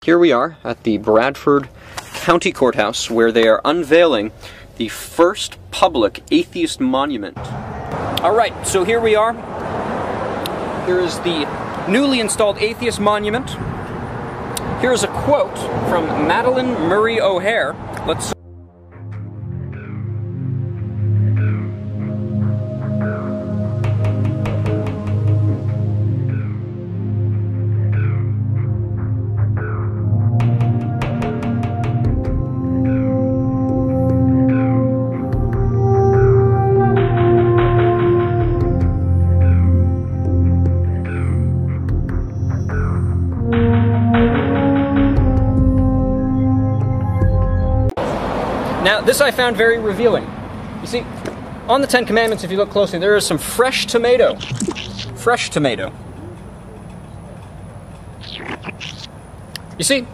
here we are at the Bradford County Courthouse, where they are unveiling the first public atheist monument. Alright, so here we are. Here is the newly installed atheist monument. Here's a quote from Madeleine Murray O'Hare. Let's... Now, this I found very revealing. You see, on the Ten Commandments, if you look closely, there is some fresh tomato. Fresh tomato. You see,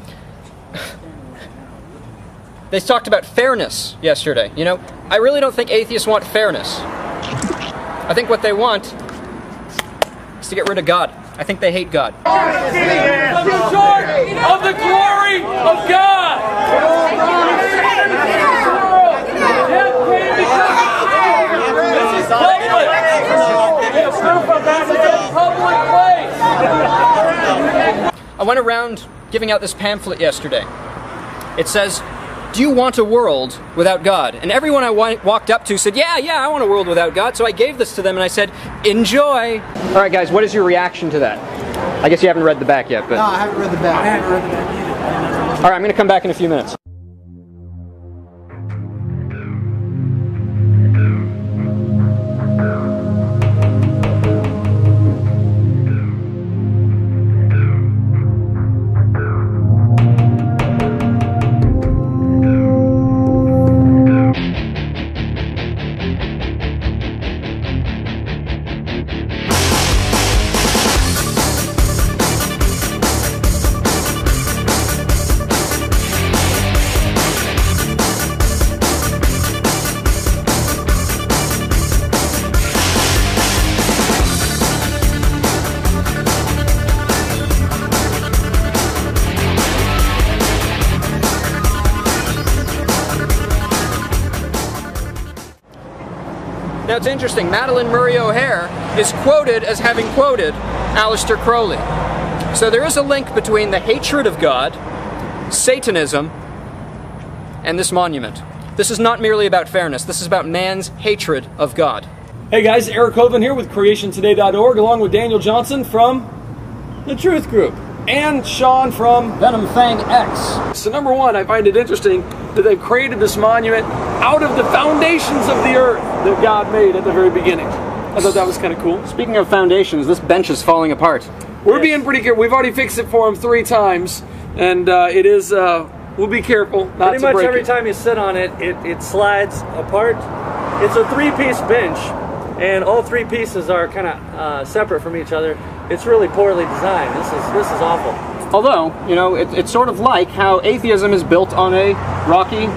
they talked about fairness yesterday. You know, I really don't think atheists want fairness. I think what they want is to get rid of God. I think they hate God. Short of the glory of God! I went around giving out this pamphlet yesterday. It says, "Do you want a world without God?" And everyone I walked up to said, yeah, I want a world without God. So I gave this to them and I said, enjoy. Alright guys, what is your reaction to that? I guess you haven't read the back yet, but... No, I haven't read the back. I haven't read the back either. Alright, I'm going to come back in a few minutes. Now it's interesting, Madeleine Murray O'Hare is quoted as having quoted Aleister Crowley. So there is a link between the hatred of God, Satanism, and this monument. This is not merely about fairness, this is about man's hatred of God. Hey guys, Eric Hovind here with CreationToday.org, along with Daniel Johnson from The Truth Group, and Sean from Venom Fang X. So number one, I find it interesting that they've created this monument out of the foundations of the earth that God made at the very beginning. I thought that was kind of cool. Speaking of foundations, this bench is falling apart. We're being pretty careful. We've already fixed it for him 3 times, and it is, we'll be careful not to break it. Pretty much every time you sit on it, it slides apart. It's a 3-piece bench, and all 3 pieces are kind of separate from each other. It's really poorly designed. This is awful. Although, you know, it's sort of like how atheism is built on a rocky,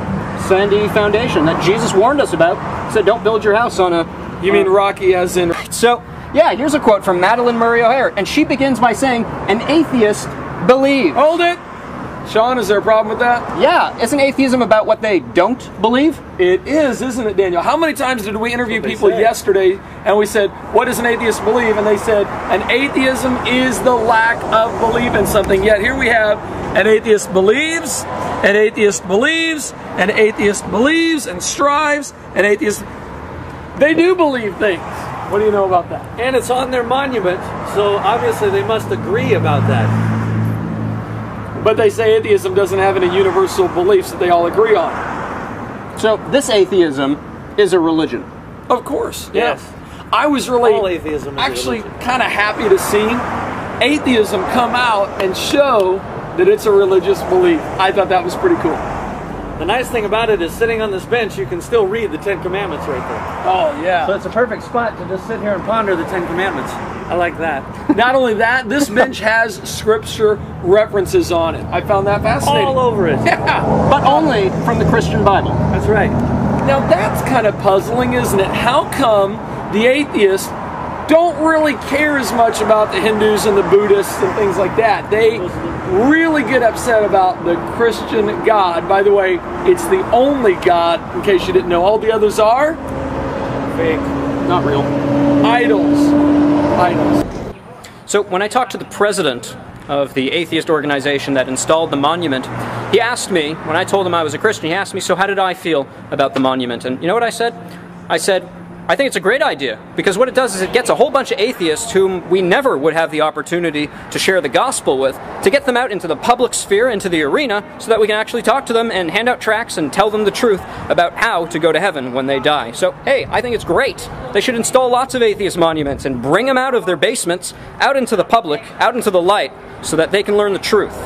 sandy foundation that Jesus warned us about. He said, don't build your house on a... You mean rocky as in... So, yeah, here's a quote from Madeleine Murray O'Hare, and she begins by saying, an atheist believes. Hold it! Sean, is there a problem with that? Yeah, isn't atheism about what they don't believe? It is, isn't it, Daniel? How many times did we interview people yesterday and we said, what does an atheist believe? And they said, an atheism is the lack of belief in something. Yet here we have, an atheist believes, an atheist believes, an atheist believes and strives, an atheist... They do believe things. What do you know about that? And it's on their monument, so obviously they must agree about that. But they say atheism doesn't have any universal beliefs that they all agree on. So this atheism is a religion. Of course, yes. Yeah. I was really all atheism is actually kind of happy to see atheism come out and show that it's a religious belief. I thought that was pretty cool. The nice thing about it is sitting on this bench, you can still read the 10 Commandments right there. Oh, yeah. So it's a perfect spot to just sit here and ponder the 10 Commandments. I like that. Not only that, this bench has scripture references on it. I found that fascinating. All over it. Yeah. But only from the Christian Bible. That's right. Now that's kind of puzzling, isn't it? How come the atheist don't really care as much about the Hindus and the Buddhists and things like that. They really get upset about the Christian God. By the way, it's the only God, in case you didn't know. All the others are Fake. Not real. idols. Idols. So when I talked to the president of the atheist organization that installed the monument, he asked me, when I told him I was a Christian, he asked me, so how did I feel about the monument? And you know what I said? I said, I think it's a great idea, because what it does is it gets a whole bunch of atheists whom we never would have the opportunity to share the gospel with, to get them out into the public sphere, into the arena, so that we can actually talk to them and hand out tracts and tell them the truth about how to go to heaven when they die. So, hey, I think it's great. They should install lots of atheist monuments and bring them out of their basements, out into the public, out into the light, so that they can learn the truth.